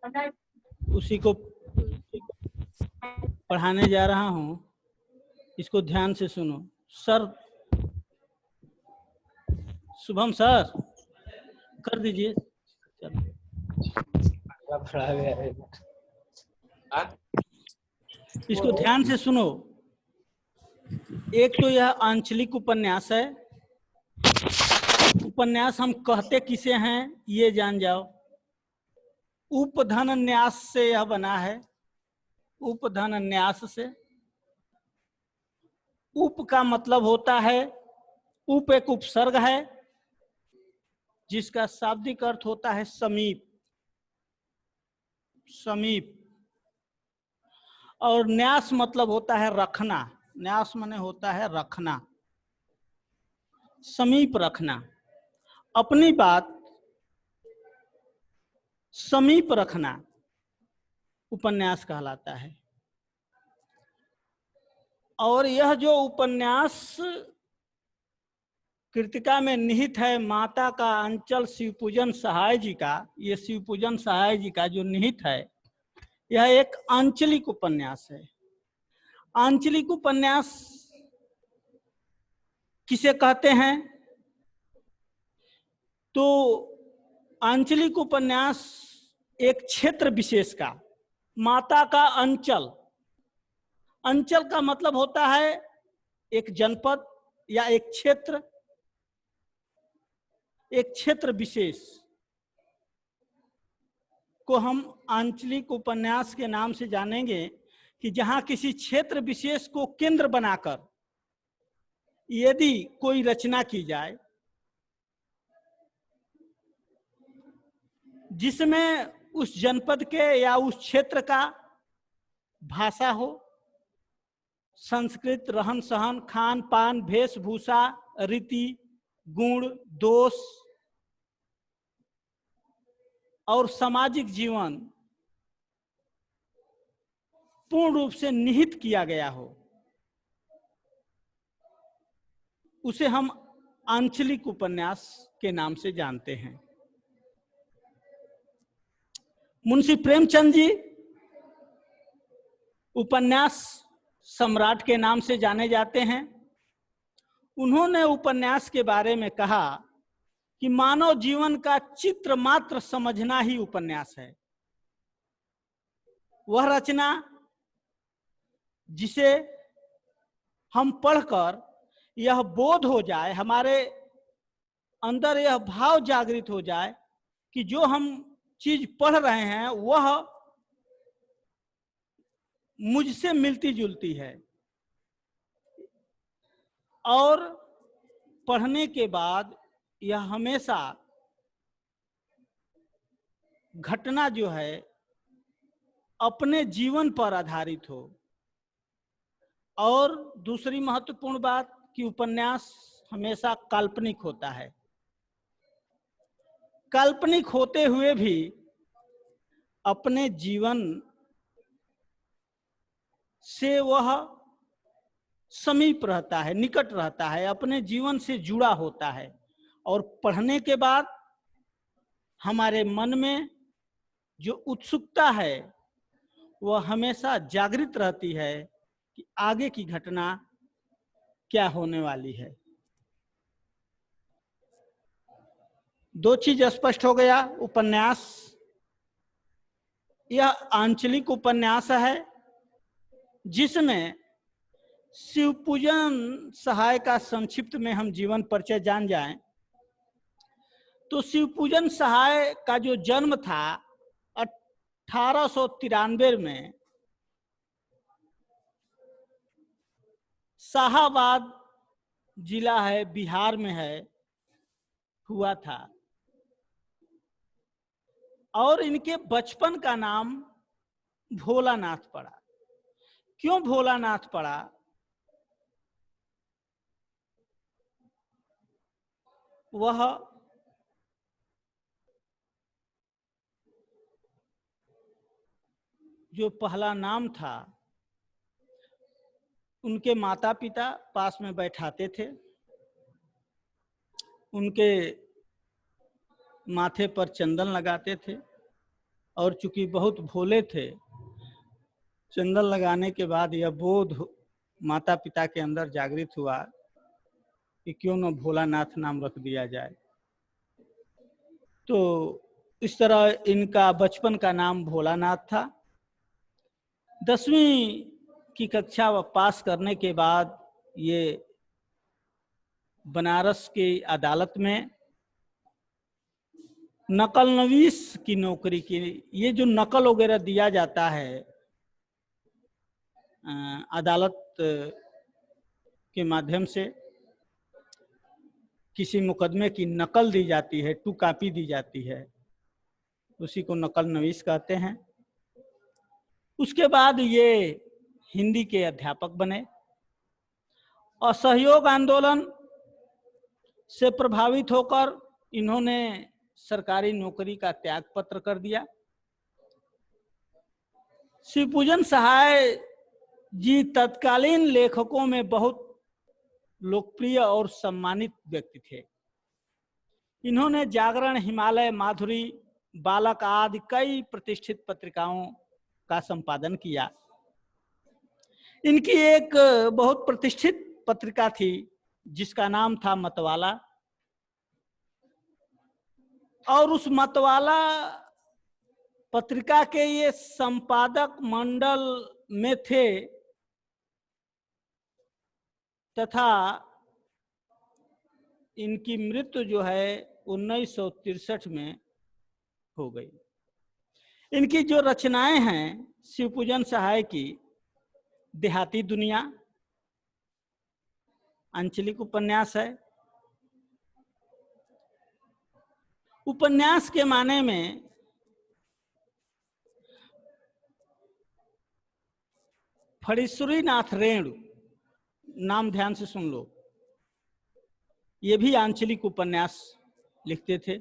उसी को पढ़ाने जा रहा हूँ, इसको ध्यान से सुनो। सर, शुभम सर कर दीजिए। इसको ध्यान से सुनो। एक तो यह आंचलिक उपन्यास है। उपन्यास हम कहते किसे हैं ये जान जाओ। उपधन न्यास से यह बना है, उपधन न्यास से। उप का मतलब होता है, उप एक उपसर्ग है जिसका शाब्दिक अर्थ होता है समीप, समीप। और न्यास मतलब होता है रखना। न्यास माने होता है रखना, समीप रखना। अपनी बात समीप रखना उपन्यास कहलाता है। और यह जो उपन्यास कृतिका में निहित है, माता का अंचल शिवपूजन सहाय जी का, ये शिवपूजन सहाय जी का जो निहित है, यह एक आंचलिक उपन्यास है। आंचलिक उपन्यास किसे कहते हैं? तो आंचलिक उपन्यास एक क्षेत्र विशेष का, माता का अंचल। अंचल का मतलब होता है एक जनपद या एक क्षेत्र, एक क्षेत्र विशेष को हम आंचलिक उपन्यास के नाम से जानेंगे कि जहां किसी क्षेत्र विशेष को केंद्र बनाकर यदि कोई रचना की जाए जिसमें उस जनपद के या उस क्षेत्र का भाषा हो, संस्कृत, रहन सहन, खान पान, वेशभूषा, रीति, गुण, दोष और सामाजिक जीवन पूर्ण रूप से निहित किया गया हो, उसे हम आंचलिक उपन्यास के नाम से जानते हैं। मुंशी प्रेमचंद जी उपन्यास सम्राट के नाम से जाने जाते हैं। उन्होंने उपन्यास के बारे में कहा कि मानव जीवन का चित्र मात्र समझना ही उपन्यास है। वह रचना जिसे हम पढ़कर यह बोध हो जाए, हमारे अंदर यह भाव जागृत हो जाए कि जो हम चीज पढ़ रहे हैं वह मुझसे मिलती जुलती है, और पढ़ने के बाद यह हमेशा घटना जो है अपने जीवन पर आधारित हो। और दूसरी महत्वपूर्ण बात कि उपन्यास हमेशा काल्पनिक होता है। काल्पनिक होते हुए भी अपने जीवन से वह समीप रहता है, निकट रहता है, अपने जीवन से जुड़ा होता है। और पढ़ने के बाद हमारे मन में जो उत्सुकता है वह हमेशा जागृत रहती है कि आगे की घटना क्या होने वाली है। दो चीज स्पष्ट हो गया। उपन्यास यह आंचलिक उपन्यास है जिसमें शिवपूजन सहाय का संक्षिप्त में हम जीवन परिचय जान जाएं तो शिवपूजन सहाय का जो जन्म था 1893 में शाहाबाद जिला है, बिहार में है, हुआ था। और इनके बचपन का नाम भोलानाथ पड़ा। क्यों भोलानाथ पड़ा? वह जो पहला नाम था उनके माता पिता पास में बैठाते थे, उनके माथे पर चंदन लगाते थे और चूंकि बहुत भोले थे, चंदन लगाने के बाद यह बोध माता पिता के अंदर जागृत हुआ कि क्यों न भोलानाथ नाम रख दिया जाए। तो इस तरह इनका बचपन का नाम भोलानाथ था। 10वीं की कक्षा पास करने के बाद ये बनारस की अदालत में नकल नवीस की नौकरी की। ये जो नकल वगैरह दिया जाता है अदालत के माध्यम से, किसी मुकदमे की नकल दी जाती है, टू कॉपी दी जाती है, उसी को नकल नवीस कहते हैं। उसके बाद ये हिंदी के अध्यापक बने। असहयोग आंदोलन से प्रभावित होकर इन्होंने सरकारी नौकरी का त्याग पत्र कर दिया। शिवपूजन सहाय जी तत्कालीन लेखकों में बहुत लोकप्रिय और सम्मानित व्यक्ति थे। इन्होंने जागरण, हिमालय, माधुरी, बालक आदि कई प्रतिष्ठित पत्रिकाओं का संपादन किया। इनकी एक बहुत प्रतिष्ठित पत्रिका थी जिसका नाम था मतवाला, और उस मतवाला पत्रिका के ये संपादक मंडल में थे तथा इनकी मृत्यु जो है 1963 में हो गई। इनकी जो रचनाएं हैं शिवपूजन सहाय की, देहाती दुनिया आंचलिक उपन्यास है। उपन्यास के माने में फणीश्वरीनाथ रेणु नाम ध्यान से सुन लो, ये भी आंचलिक उपन्यास लिखते थे।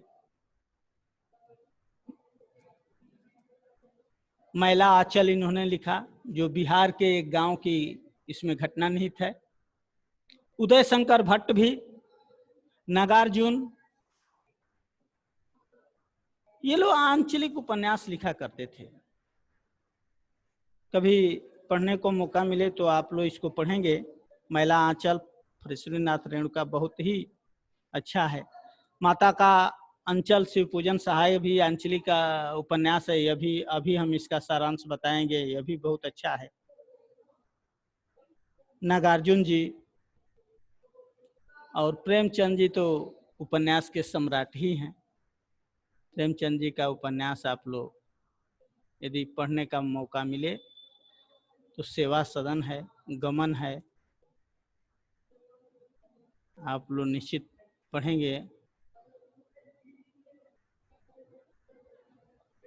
मैला आंचल इन्होंने लिखा, जो बिहार के एक गांव की इसमें घटना निहित है। उदय शंकर भट्ट भी, नागार्जुन, ये लोग आंचलिक उपन्यास लिखा करते थे। कभी पढ़ने को मौका मिले तो आप लोग इसको पढ़ेंगे। मैला आंचल फणीश्वरीनाथ रेणु का बहुत ही अच्छा है। माता का अंचल शिवपूजन सहाय भी आंचलिक का उपन्यास है। यह भी अभी हम इसका सारांश बताएंगे, यह भी बहुत अच्छा है। नागार्जुन जी और प्रेमचंद जी तो उपन्यास के सम्राट ही हैं। प्रेमचंद जी का उपन्यास आप लोग यदि पढ़ने का मौका मिले तो सेवा सदन है, गमन है, आप लोग निश्चित पढ़ेंगे।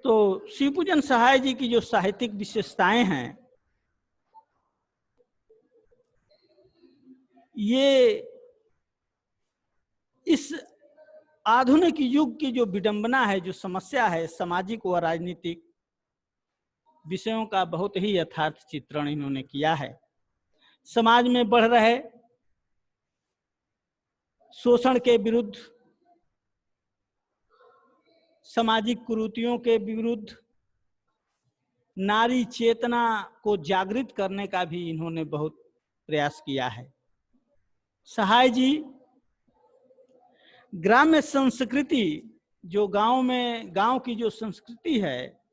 तो शिवपूजन सहाय जी की जो साहित्यिक विशेषताएं हैं, ये इस आधुनिक युग की जो विडंबना है, जो समस्या है, सामाजिक व राजनीतिक विषयों का बहुत ही यथार्थ चित्रण इन्होंने किया है। समाज में बढ़ रहे शोषण के विरुद्ध, सामाजिक कुरीतियों के विरुद्ध, नारी चेतना को जागृत करने का भी इन्होंने बहुत प्रयास किया है। सहाय जी ग्राम्य संस्कृति, जो गांव में गांव की जो संस्कृति है,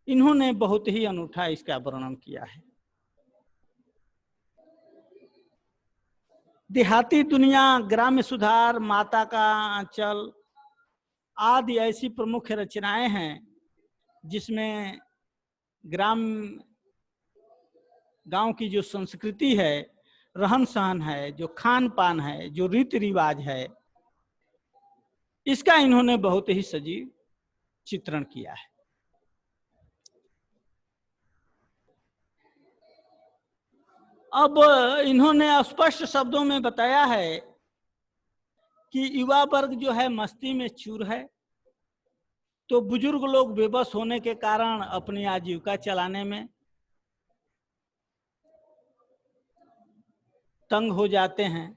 इन्होंने बहुत ही अनूठा इसका वर्णन किया है। देहाती दुनिया, ग्राम्य सुधार, माता का आंचल आदि ऐसी प्रमुख रचनाएं हैं जिसमें गांव की जो संस्कृति है, रहन सहन है, जो खान पान है, जो रीति रिवाज है, इसका इन्होंने बहुत ही सजीव चित्रण किया है। अब इन्होंने स्पष्ट शब्दों में बताया है कि युवा वर्ग जो है मस्ती में चूर है, तो बुजुर्ग लोग बेबस होने के कारण अपनी आजीविका चलाने में तंग हो जाते हैं।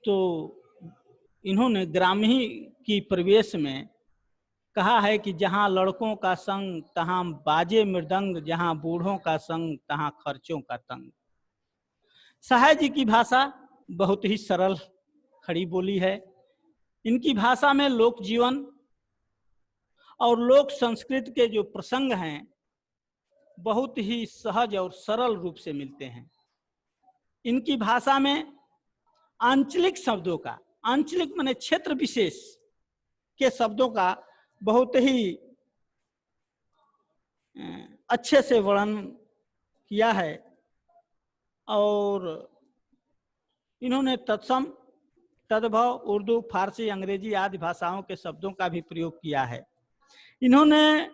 तो इन्होंने ग्रामीण की प्रवेश में कहा है कि जहां लड़कों का संग तहां बाजे मृदंग, जहां बूढ़ों का संग तहां खर्चों का तंग। सहाय जी की भाषा बहुत ही सरल खड़ी बोली है। इनकी भाषा में लोक जीवन और लोक संस्कृति के जो प्रसंग हैं बहुत ही सहज और सरल रूप से मिलते हैं। इनकी भाषा में आंचलिक शब्दों का, आंचलिक माने क्षेत्र विशेष के शब्दों का बहुत ही अच्छे से वर्णन किया है और इन्होंने तत्सम तद्भव उर्दू, फारसी, अंग्रेजी आदि भाषाओं के शब्दों का भी प्रयोग किया है। इन्होंने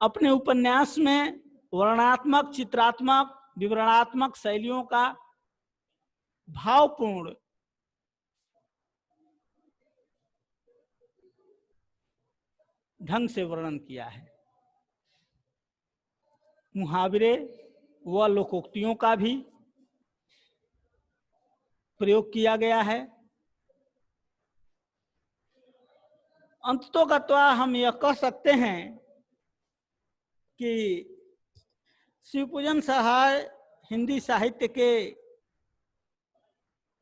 अपने उपन्यास में वर्णनात्मक, चित्रात्मक, विवरणात्मक शैलियों का भावपूर्ण ढंग से वर्णन किया है। मुहावरे व लोकोक्तियों का भी प्रयोग किया गया है। अंततोगत्वा हम यह कह सकते हैं कि शिवपूजन सहाय हिंदी साहित्य के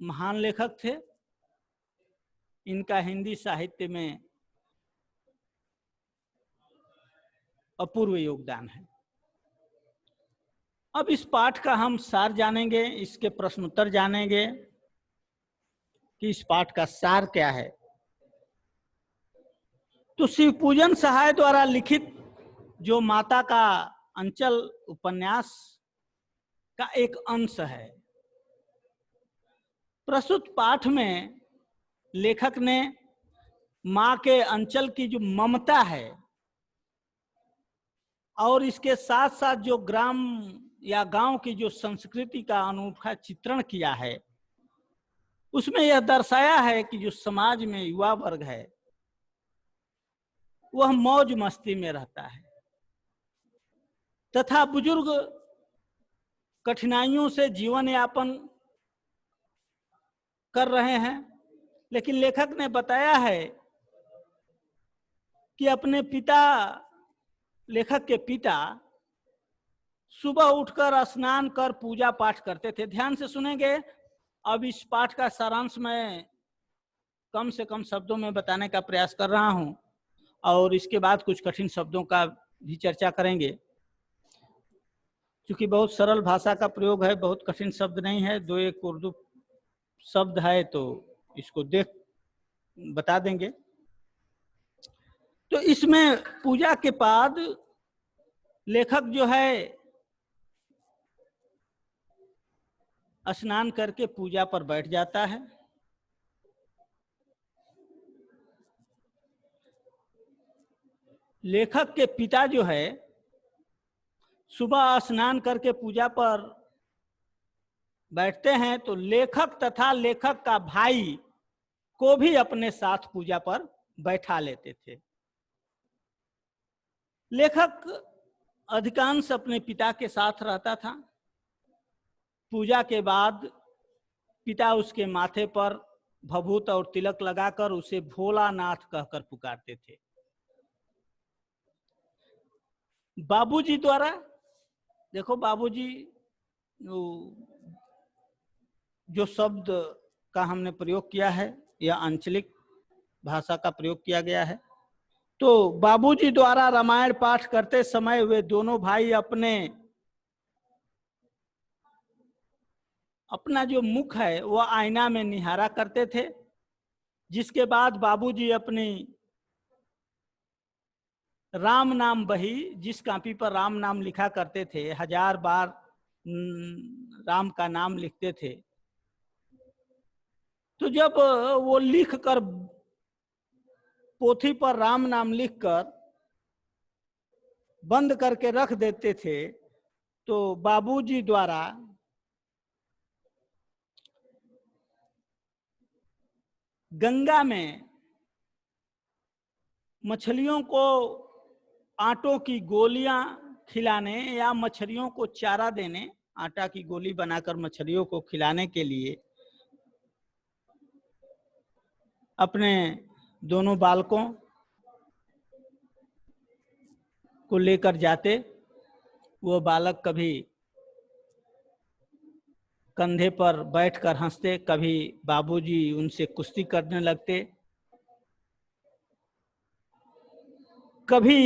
महान लेखक थे। इनका हिंदी साहित्य में अपूर्व योगदान है। अब इस पाठ का हम सार जानेंगे, इसके प्रश्नोत्तर जानेंगे कि इस पाठ का सार क्या है। तो शिवपूजन सहाय द्वारा लिखित जो माता का अंचल उपन्यास का एक अंश है। प्रस्तुत पाठ में लेखक ने मां के अंचल की जो ममता है और इसके साथ साथ जो ग्राम या गांव की जो संस्कृति का अनूठा चित्रण किया है, उसमें यह दर्शाया है कि जो समाज में युवा वर्ग है वह मौज मस्ती में रहता है तथा बुजुर्ग कठिनाइयों से जीवन यापन कर रहे हैं। लेकिन लेखक ने बताया है कि अपने पिता, लेखक के पिता सुबह उठकर स्नान कर पूजा पाठ करते थे। ध्यान से सुनेंगे। अब इस पाठ का सारांश मैं कम से कम शब्दों में बताने का प्रयास कर रहा हूं और इसके बाद कुछ कठिन शब्दों का भी चर्चा करेंगे। क्योंकि बहुत सरल भाषा का प्रयोग है, बहुत कठिन शब्द नहीं है। दो एक उर्दू शब्द है तो इसको देख बता देंगे। तो इसमें पूजा के बाद लेखक जो है स्नान करके पूजा पर बैठ जाता है। लेखक के पिता जो है सुबह स्नान करके पूजा पर बैठते हैं तो लेखक तथा लेखक का भाई को भी अपने साथ पूजा पर बैठा लेते थे। लेखक अधिकांश अपने पिता के साथ रहता था। पूजा के बाद पिता उसके माथे पर भभूत और तिलक लगाकर उसे भोलानाथ कहकर पुकारते थे। बाबूजी द्वारा, देखो बाबूजी जो शब्द का हमने प्रयोग किया है यह आंचलिक भाषा का प्रयोग किया गया है। तो बाबूजी द्वारा रामायण पाठ करते समय वे दोनों भाई अपना जो मुख है वह आईना में निहारा करते थे। जिसके बाद बाबूजी अपनी राम नाम बही, जिस कापी पर राम नाम लिखा करते थे, 1000 बार राम का नाम लिखते थे। तो जब वो लिख कर पोथी पर राम नाम लिखकर बंद करके रख देते थे तो बाबूजी द्वारा गंगा में मछलियों को आटों की गोलियां खिलाने या मछलियों को चारा देने, आटा की गोली बनाकर मछलियों को खिलाने के लिए अपने दोनों बालकों को लेकर जाते। वो बालक कभी कंधे पर बैठकर हंसते, कभी बाबूजी उनसे कुश्ती करने लगते, कभी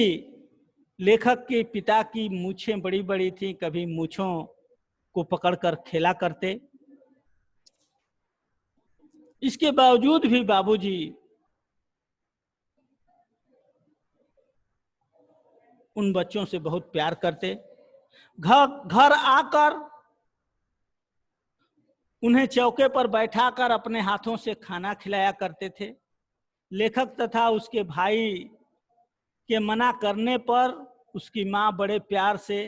लेखक के पिता की मूछें बड़ी बड़ी थी, कभी मूछों को पकड़कर खेला करते। इसके बावजूद भी बाबूजी उन बच्चों से बहुत प्यार करते। घर आकर उन्हें चौके पर बैठाकर अपने हाथों से खाना खिलाया करते थे। लेखक तथा उसके भाई के मना करने पर उसकी माँ बड़े प्यार से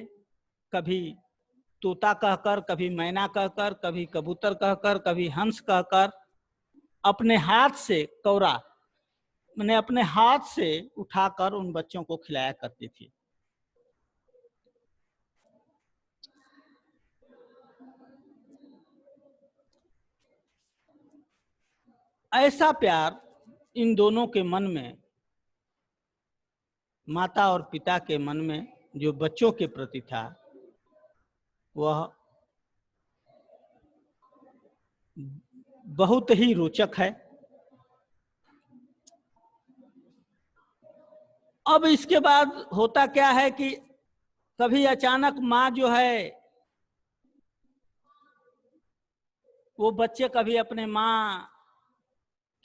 कभी तोता कहकर, कभी मैना कहकर, कभी कबूतर कहकर, कभी हंस कहकर अपने हाथ से कौरा मैंने अपने हाथ से उठाकर उन बच्चों को खिलाया करती थी। ऐसा प्यार इन दोनों के मन में, माता और पिता के मन में जो बच्चों के प्रति था, वह बहुत ही रोचक है। अब इसके बाद होता क्या है कि कभी अचानक माँ जो है, वो बच्चे कभी अपने माँ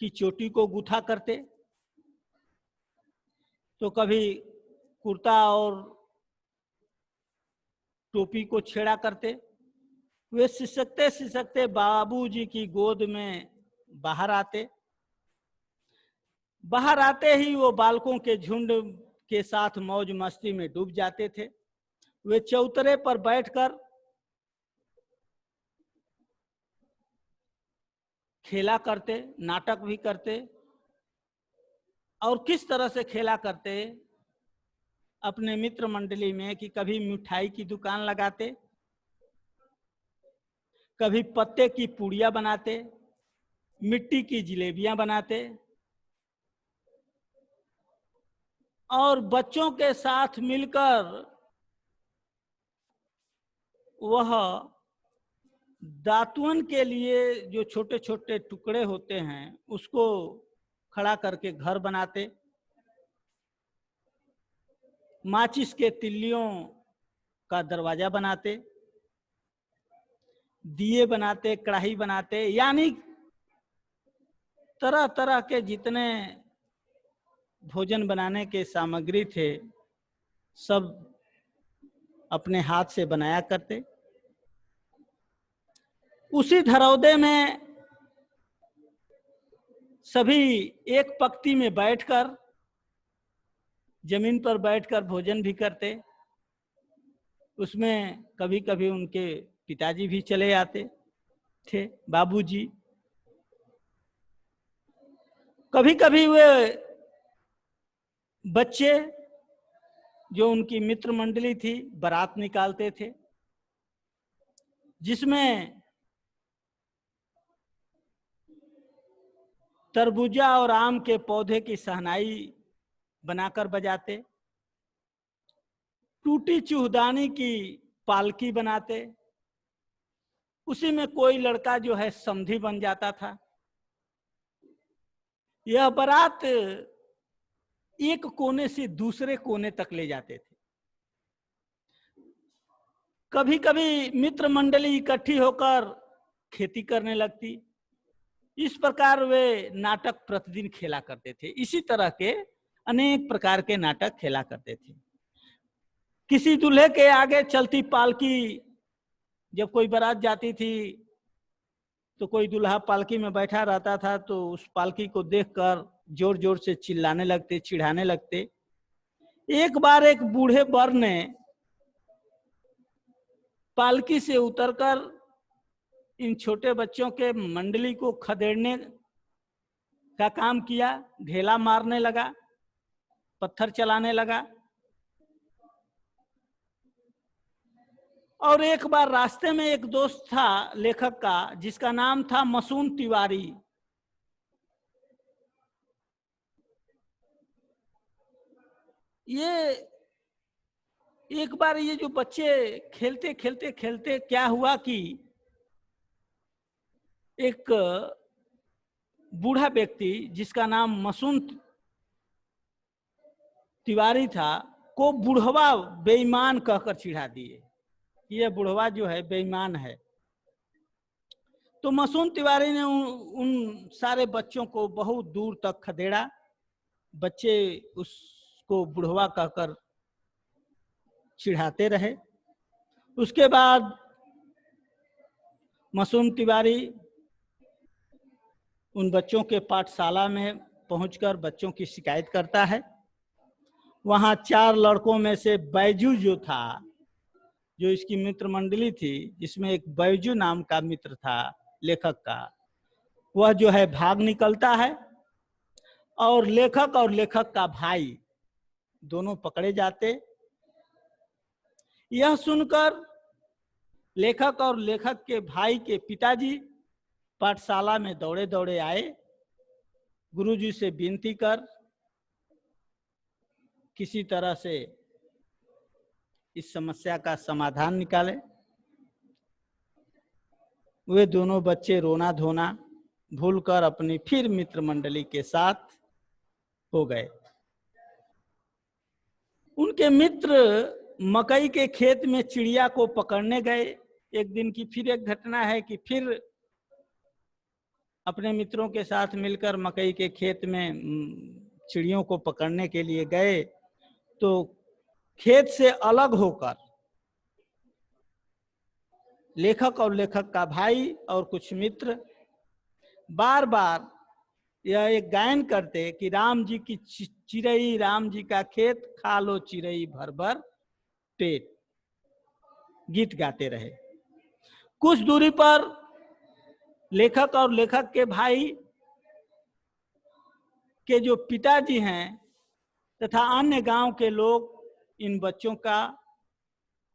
की चोटी को गूथा करते, तो कभी कुर्ता और टोपी को छेड़ा करते। वे सिसकते सिसकते बाबूजी की गोद में बाहर आते। बाहर आते ही वो बालकों के झुंड के साथ मौज मस्ती में डूब जाते थे। वे चौतरे पर बैठकर खेला करते, नाटक भी करते। और किस तरह से खेला करते अपने मित्र मंडली में कि कभी मिठाई की दुकान लगाते, कभी पत्ते की पूड़ियाँ बनाते, मिट्टी की जलेबियां बनाते और बच्चों के साथ मिलकर वह दातुन के लिए जो छोटे छोटे टुकड़े होते हैं उसको खड़ा करके घर बनाते, माचिस के तिल्लियों का दरवाजा बनाते, दिए बनाते, कढ़ाई बनाते, यानी तरह तरह के जितने भोजन बनाने के सामग्री थे सब अपने हाथ से बनाया करते। उसी धरौदे में सभी एक पंक्ति में बैठकर, जमीन पर बैठकर भोजन भी करते। उसमें कभी कभी उनके पिताजी भी चले आते थे, बाबूजी। कभी कभी वे बच्चे जो उनकी मित्र मंडली थी बारात निकालते थे, जिसमें तरबूजा और आम के पौधे की शहनाई बनाकर बजाते, टूटी चूहदानी की पालकी बनाते। उसी में कोई लड़का जो है समधी बन जाता था। यह बारात एक कोने से दूसरे कोने तक ले जाते थे। कभी कभी मित्र मंडली इकट्ठी होकर खेती करने लगती। इस प्रकार वे नाटक प्रतिदिन खेला करते थे। इसी तरह के अनेक प्रकार के नाटक खेला करते थे। किसी दूल्हे के आगे चलती पालकी, जब कोई बारात जाती थी तो कोई दूल्हा पालकी में बैठा रहता था, तो उस पालकी को देखकर जोर जोर से चिल्लाने लगते, चिढ़ाने लगते। एक बार एक बूढ़े वर ने पालकी से उतरकर इन छोटे बच्चों के मंडली को खदेड़ने का काम किया। ढेला मारने लगा, पत्थर चलाने लगा। और एक बार रास्ते में एक दोस्त था लेखक का, जिसका नाम था मसून तिवारी। ये एक बार ये जो बच्चे खेलते खेलते खेलते क्या हुआ कि एक बूढ़ा व्यक्ति जिसका नाम मसून तिवारी था को बुढ़वा बेईमान कहकर चिढ़ा दिए। ये बुढ़वा जो है बेईमान है। तो मसून तिवारी ने उन सारे बच्चों को बहुत दूर तक खदेड़ा। बच्चे उसको बुढ़वा कहकर चिढ़ाते रहे। उसके बाद मसून तिवारी उन बच्चों के पाठशाला में पहुंचकर बच्चों की शिकायत करता है। वहां 4 लड़कों में से बैजू जो था, जो इसकी मित्र मंडली थी, जिसमें एक बैजू नाम का मित्र था लेखक का, वह जो है भाग निकलता है और लेखक का भाई दोनों पकड़े जाते। यह सुनकर लेखक और लेखक के भाई के पिताजी पाठशाला में दौड़े दौड़े आए। गुरुजी से विनती कर किसी तरह से इस समस्या का समाधान निकाले। वे दोनों बच्चे रोना धोना भूलकर अपनी फिर मित्र मंडली के साथ हो गए। उनके मित्र मकई के खेत में चिड़िया को पकड़ने गए। एक दिन की फिर एक घटना है कि फिर अपने मित्रों के साथ मिलकर मकई के खेत में चिड़ियों को पकड़ने के लिए गए। तो खेत से अलग होकर लेखक और लेखक का भाई और कुछ मित्र बार बार यह एक गायन करते कि राम जी की चिड़ई, राम जी का खेत, खा लो चिड़ई भर भर पेट, गीत गाते रहे। कुछ दूरी पर लेखक और लेखक के भाई के जो पिताजी हैं तथा अन्य गांव के लोग इन बच्चों का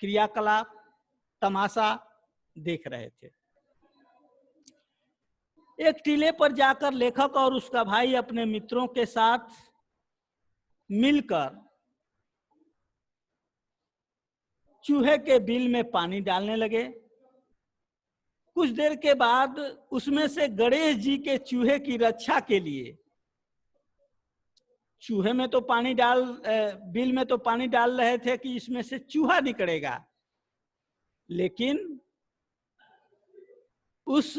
क्रियाकलाप, तमाशा देख रहे थे। एक टीले पर जाकर लेखक और उसका भाई अपने मित्रों के साथ मिलकर चूहे के बिल में पानी डालने लगे। कुछ देर के बाद उसमें से गणेश जी के चूहे की रक्षा के लिए चूहे में तो पानी डाल बिल में तो पानी डाल रहे थे कि इसमें से चूहा निकलेगा, लेकिन उस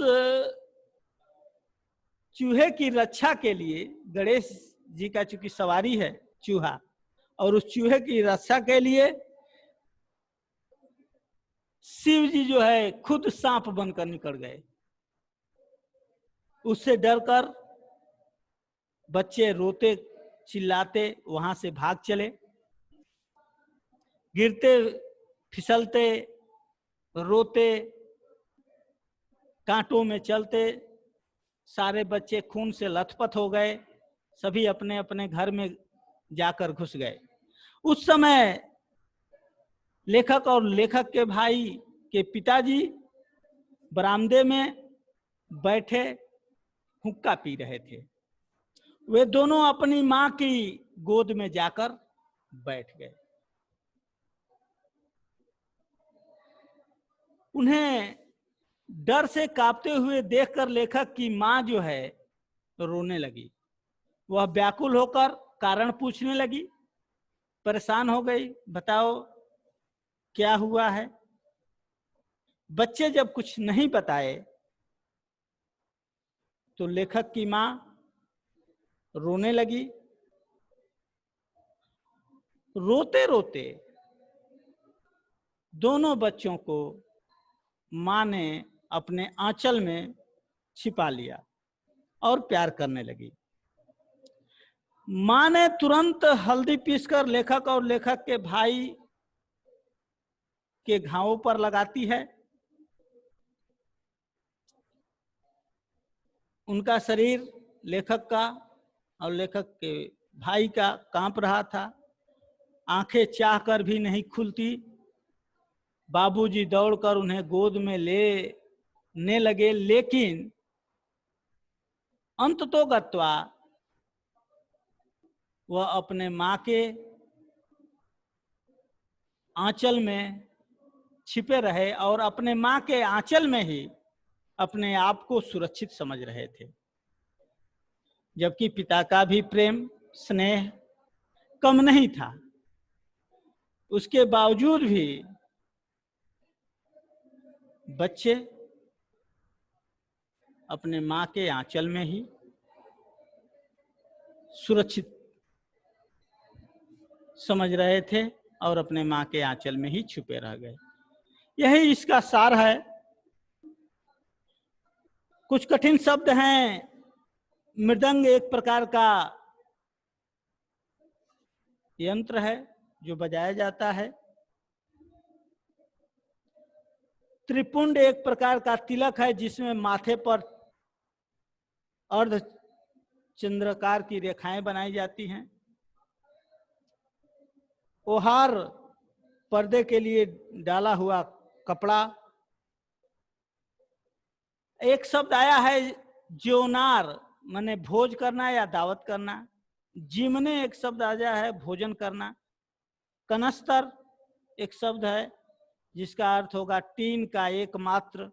चूहे की रक्षा के लिए गणेश जी का चूंकि सवारी है चूहा, और उस चूहे की रक्षा के लिए शिव जी जो है खुद सांप बनकर निकल गए। उससे डरकर बच्चे रोते चिल्लाते वहां से भाग चले। गिरते फिसलते रोते कांटों में चलते सारे बच्चे खून से लथपथ हो गए। सभी अपने अपने घर में जाकर घुस गए। उस समय लेखक और लेखक के भाई के पिताजी बरामदे में बैठे हुक्का पी रहे थे। वे दोनों अपनी मां की गोद में जाकर बैठ गए। उन्हें डर से कांपते हुए देखकर लेखक की मां जो है रोने लगी। वह व्याकुल होकर कारण पूछने लगी, परेशान हो गई, बताओ क्या हुआ है। बच्चे जब कुछ नहीं बताए तो लेखक की मां रोने लगी। रोते रोते दोनों बच्चों को मां ने अपने आंचल में छिपा लिया और प्यार करने लगी। मां ने तुरंत हल्दी पीसकर लेखक और लेखक के भाई के घावों पर लगाती है। उनका शरीर लेखक का और लेखक के भाई का कांप रहा था। आंखें चाहकर भी नहीं खुलती। बाबूजी दौड़कर उन्हें गोद में लेने लगे, लेकिन अंततोगत्वा वह अपने मां के आंचल में छिपे रहे और अपने माँ के आंचल में ही अपने आप को सुरक्षित समझ रहे थे। जबकि पिता का भी प्रेम स्नेह कम नहीं था, उसके बावजूद भी बच्चे अपने माँ के आंचल में ही सुरक्षित समझ रहे थे और अपने माँ के आंचल में ही छुपे रह गए। यही इसका सार है। कुछ कठिन शब्द हैं। मृदंग एक प्रकार का यंत्र है जो बजाया जाता है। त्रिपुंड एक प्रकार का तिलक है जिसमें माथे पर अर्ध चंद्राकार की रेखाएं बनाई जाती हैं। ओहार पर्दे के लिए डाला हुआ कपड़ा। एक शब्द आया है ज्योनार, माने भोज करना या दावत करना। जिमने एक शब्द आया है भोजन करना। कनस्तर एक शब्द है जिसका अर्थ होगा टीन का एकमात्र।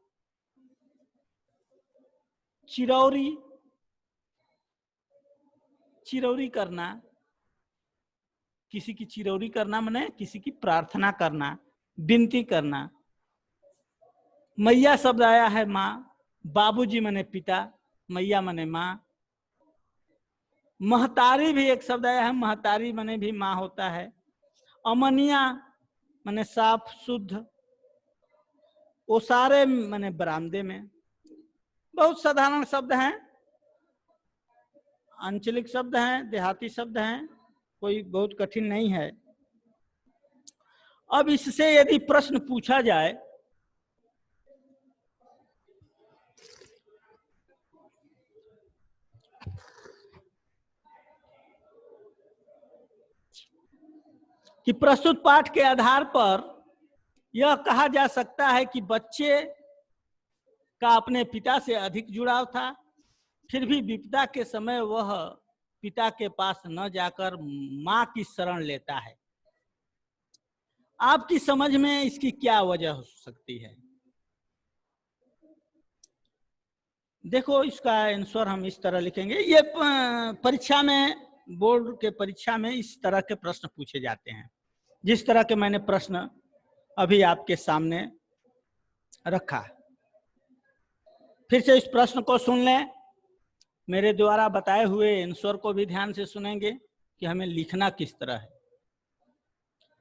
चिरौरी, चिरौरी करना, किसी की चिरौरी करना माने किसी की प्रार्थना करना, विनती करना। मैया शब्द आया है माँ। बाबूजी माने पिता, मैया माने माँ। महतारी भी एक शब्द आया है, महतारी माने भी माँ होता है। अमनिया माने साफ शुद्ध। ओसारे माने बरामदे में। बहुत साधारण शब्द हैं, आंचलिक शब्द हैं, देहाती शब्द हैं, कोई बहुत कठिन नहीं है। अब इससे यदि प्रश्न पूछा जाए कि प्रस्तुत पाठ के आधार पर यह कहा जा सकता है कि बच्चे का अपने पिता से अधिक जुड़ाव था, फिर भी विपदा के समय वह पिता के पास न जाकर मां की शरण लेता है। आपकी समझ में इसकी क्या वजह हो सकती है? देखो, इसका आंसर हम इस तरह लिखेंगे। ये परीक्षा में, बोर्ड के परीक्षा में इस तरह के प्रश्न पूछे जाते हैं, जिस तरह के मैंने प्रश्न अभी आपके सामने रखा। फिर से इस प्रश्न को सुन लें, मेरे द्वारा बताए हुए आंसर को भी ध्यान से सुनेंगे कि हमें लिखना किस तरह है।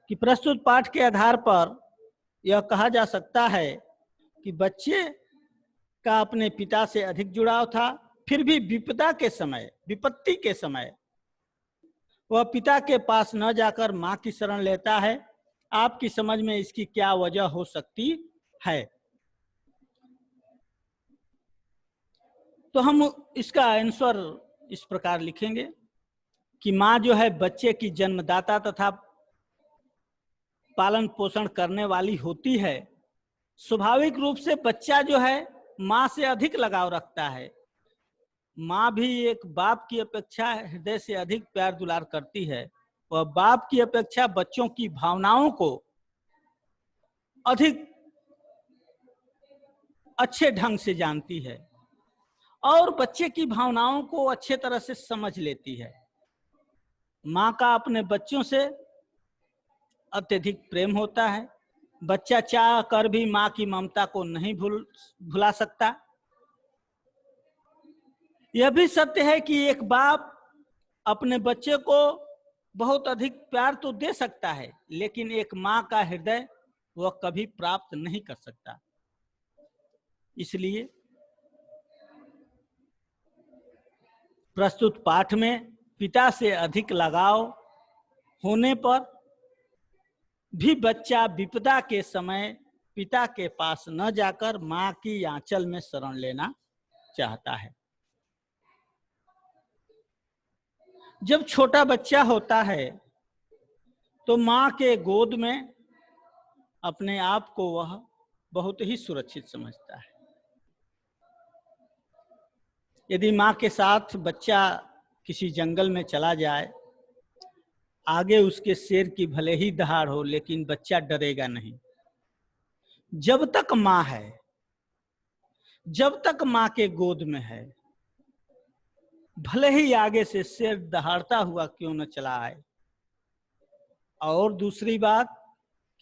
कि प्रस्तुत पाठ के आधार पर यह कहा जा सकता है कि बच्चे का अपने पिता से अधिक जुड़ाव था, फिर भी विपदा के समय, विपत्ति के समय वह पिता के पास न जाकर मां की शरण लेता है। आपकी समझ में इसकी क्या वजह हो सकती है? तो हम इसका आंसर इस प्रकार लिखेंगे कि मां जो है बच्चे की जन्मदाता तथा पालन पोषण करने वाली होती है। स्वाभाविक रूप से बच्चा जो है मां से अधिक लगाव रखता है। मां भी एक बाप की अपेक्षा हृदय से अधिक प्यार दुलार करती है। वह बाप की अपेक्षा बच्चों की भावनाओं को अधिक अच्छे ढंग से जानती है और बच्चे की भावनाओं को अच्छे तरह से समझ लेती है। मां का अपने बच्चों से अत्यधिक प्रेम होता है। बच्चा चाह कर भी मां की ममता को नहीं भुला सकता। यह भी सत्य है कि एक बाप अपने बच्चे को बहुत अधिक प्यार तो दे सकता है, लेकिन एक मां का हृदय वह कभी प्राप्त नहीं कर सकता। इसलिए प्रस्तुत पाठ में पिता से अधिक लगाव होने पर भी बच्चा विपदा के समय पिता के पास न जाकर मां की आंचल में शरण लेना चाहता है। जब छोटा बच्चा होता है तो मां के गोद में अपने आप को वह बहुत ही सुरक्षित समझता है। यदि मां के साथ बच्चा किसी जंगल में चला जाए आगे उसके शेर की भले ही दहाड़ हो, लेकिन बच्चा डरेगा नहीं। जब तक माँ है, जब तक माँ के गोद में है, भले ही आगे से शेर दहाड़ता हुआ क्यों न चला आए। और दूसरी बात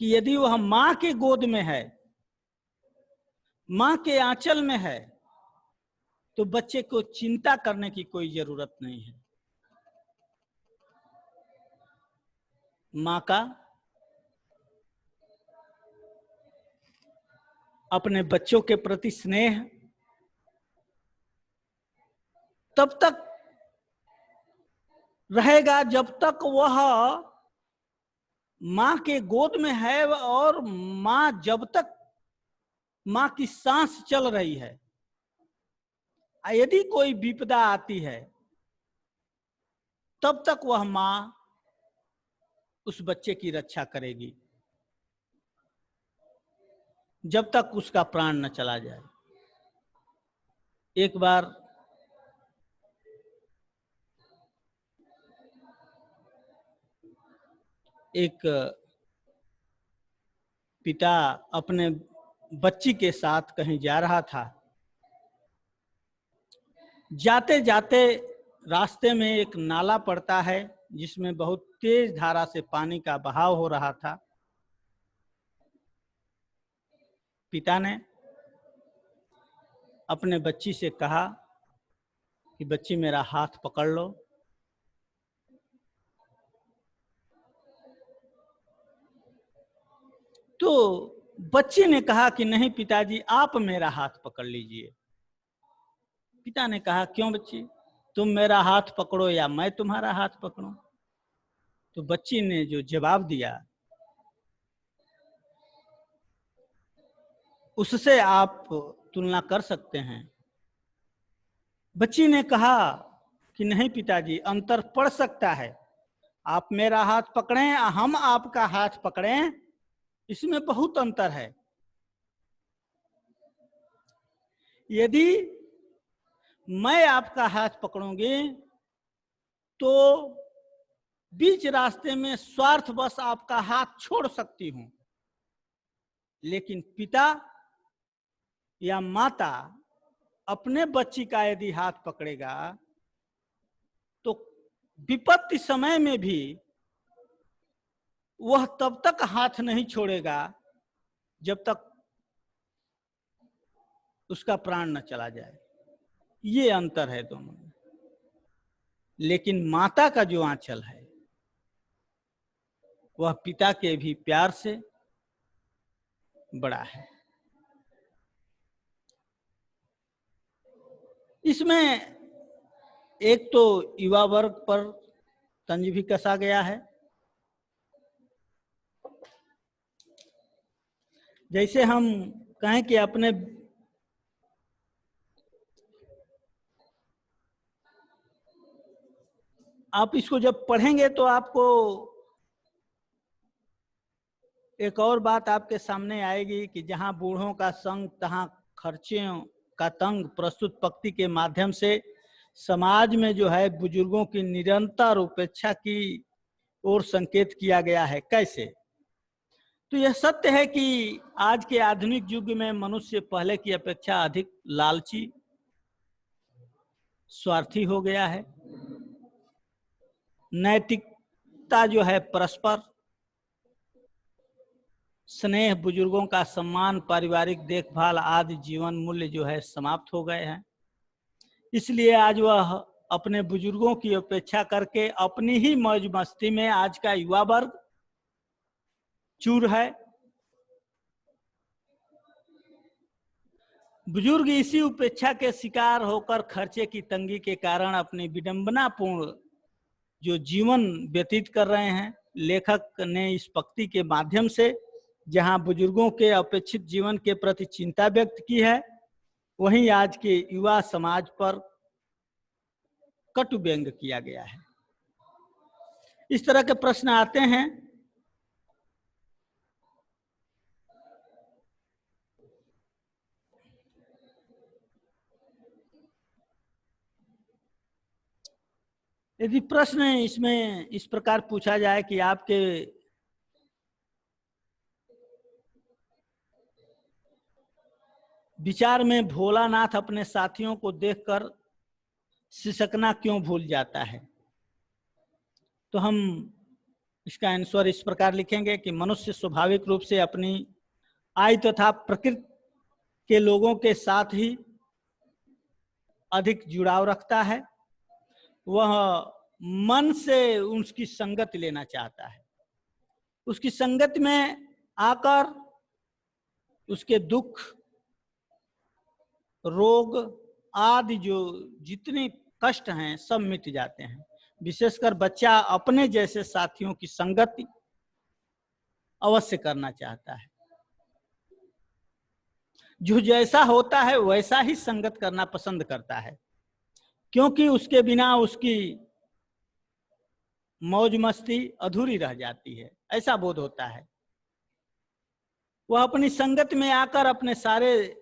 कि यदि वह माँ के गोद में है, माँ के आंचल में है, तो बच्चे को चिंता करने की कोई जरूरत नहीं है। माँ का अपने बच्चों के प्रति स्नेह तब तक रहेगा जब तक वह माँ के गोद में है, और माँ जब तक माँ की सांस चल रही है। यदि कोई विपदा आती है, तब तक वह माँ उस बच्चे की रक्षा करेगी, जब तक उसका प्राण न चला जाए। एक बार एक पिता अपने बच्ची के साथ कहीं जा रहा था। जाते जाते रास्ते में एक नाला पड़ता है, जिसमें बहुत तेज धारा से पानी का बहाव हो रहा था। पिता ने अपने बच्ची से कहा कि बच्ची मेरा हाथ पकड़ लो। तो बच्ची ने कहा कि नहीं पिताजी, आप मेरा हाथ पकड़ लीजिए। पिता ने कहा क्यों बच्ची, तुम मेरा हाथ पकड़ो या मैं तुम्हारा हाथ पकड़ूं। तो बच्ची ने जो जवाब दिया, उससे आप तुलना कर सकते हैं। बच्ची ने कहा कि नहीं पिताजी, अंतर पड़ सकता है। आप मेरा हाथ पकड़ें, हम आपका हाथ पकड़ें, इसमें बहुत अंतर है। यदि मैं आपका हाथ पकड़ूंगी तो बीच रास्ते में स्वार्थवश आपका हाथ छोड़ सकती हूं, लेकिन पिता या माता अपने बच्ची का यदि हाथ पकड़ेगा तो विपत्ति समय में भी वह तब तक हाथ नहीं छोड़ेगा जब तक उसका प्राण न चला जाए। ये अंतर है दोनों में। लेकिन माता का जो आंचल है वह पिता के भी प्यार से बड़ा है। इसमें एक तो युवा वर्ग पर तंज भी कसा गया है। जैसे हम कहें कि अपने आप इसको जब पढ़ेंगे तो आपको एक और बात आपके सामने आएगी कि जहां बूढ़ों का संग तहां खर्चों का तंग प्रस्तुत पंक्ति के माध्यम से समाज में जो है बुजुर्गों की निरंतर उपेक्षा की ओर संकेत किया गया है। कैसे? तो यह सत्य है कि आज के आधुनिक युग में मनुष्य पहले की अपेक्षा अधिक लालची, स्वार्थी हो गया है। नैतिकता जो है, परस्पर स्नेह, बुजुर्गों का सम्मान, पारिवारिक देखभाल आदि जीवन मूल्य जो है समाप्त हो गए हैं। इसलिए आज वह अपने बुजुर्गों की उपेक्षा करके अपनी ही मौज मस्ती में आज का युवा वर्ग चूर है। बुजुर्ग इसी उपेक्षा के शिकार होकर खर्चे की तंगी के कारण अपनी विडंबनापूर्ण जो जीवन व्यतीत कर रहे हैं। लेखक ने इस पंक्ति के माध्यम से जहां बुजुर्गों के अपेक्षित जीवन के प्रति चिंता व्यक्त की है, वहीं आज के युवा समाज पर कटु व्यंग किया गया है। इस तरह के प्रश्न आते हैं यदि प्रश्न इसमें इस प्रकार पूछा जाए कि आपके विचार में भोलानाथ अपने साथियों को देखकर सिसकना क्यों भूल जाता है, तो हम इसका आंसर इस प्रकार लिखेंगे कि मनुष्य स्वाभाविक रूप से अपनी आयु तथा प्रकृति के लोगों के साथ ही अधिक जुड़ाव रखता है। वह मन से उसकी संगत लेना चाहता है, उसकी संगत में आकर उसके दुख, रोग आदि जो जितने कष्ट हैं सब मिट जाते हैं। विशेषकर बच्चा अपने जैसे साथियों की संगति अवश्य करना चाहता है। जो जैसा होता है वैसा ही संगत करना पसंद करता है, क्योंकि उसके बिना उसकी मौज मस्ती अधूरी रह जाती है, ऐसा बोध होता है। वह अपनी संगत में आकर अपने सारे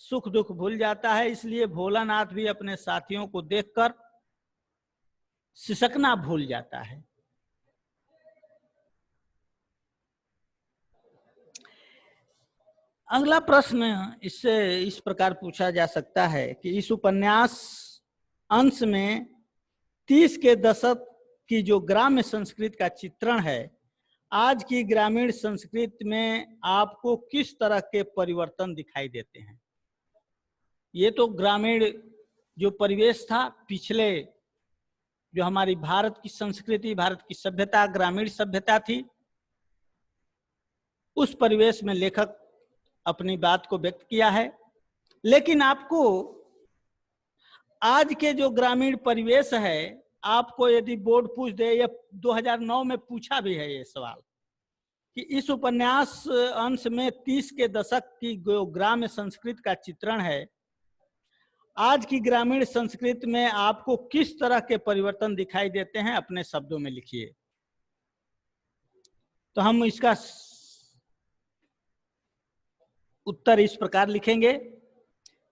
सुख दुख भूल जाता है। इसलिए भोलानाथ भी अपने साथियों को देखकर सिसकना भूल जाता है। अगला प्रश्न इससे इस प्रकार पूछा जा सकता है कि इस उपन्यास अंश में 30 के दशक की जो ग्राम्य संस्कृति का चित्रण है, आज की ग्रामीण संस्कृति में आपको किस तरह के परिवर्तन दिखाई देते हैं? ये तो ग्रामीण जो परिवेश था, पिछले जो हमारी भारत की संस्कृति, भारत की सभ्यता ग्रामीण सभ्यता थी, उस परिवेश में लेखक अपनी बात को व्यक्त किया है। लेकिन आपको आज के जो ग्रामीण परिवेश है, आपको यदि बोर्ड पूछ दे, या 2009 में पूछा भी है ये सवाल कि इस उपन्यास अंश में 30 के दशक की जो ग्राम्य संस्कृति का चित्रण है, आज की ग्रामीण संस्कृति में आपको किस तरह के परिवर्तन दिखाई देते हैं, अपने शब्दों में लिखिए। तो हम इसका उत्तर इस प्रकार लिखेंगे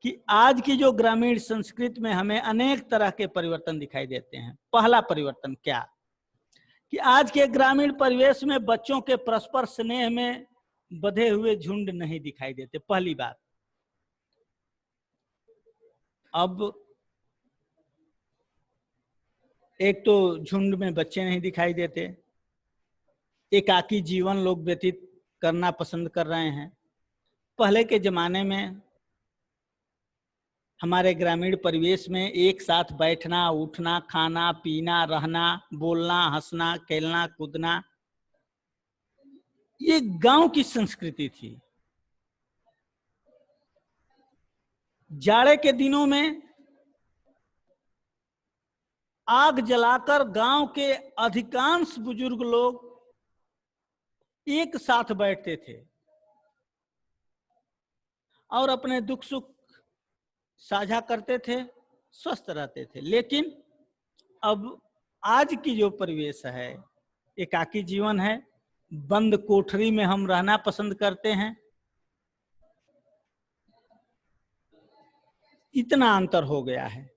कि आज की जो ग्रामीण संस्कृति में हमें अनेक तरह के परिवर्तन दिखाई देते हैं। पहला परिवर्तन क्या कि आज के ग्रामीण परिवेश में बच्चों के परस्पर स्नेह में बंधे हुए झुंड नहीं दिखाई देते। पहली बात, अब एक तो झुंड में बच्चे नहीं दिखाई देते, एकाकी जीवन लोग व्यतीत करना पसंद कर रहे हैं। पहले के जमाने में हमारे ग्रामीण परिवेश में एक साथ बैठना, उठना, खाना पीना, रहना, बोलना, हंसना, खेलना, कूदना, ये गांव की संस्कृति थी। जाड़े के दिनों में आग जलाकर गांव के अधिकांश बुजुर्ग लोग एक साथ बैठते थे और अपने दुख सुख साझा करते थे, स्वस्थ रहते थे। लेकिन अब आज की जो परिवेश है, एकाकी जीवन है, बंद कोठरी में हम रहना पसंद करते हैं। इतना अंतर हो गया है।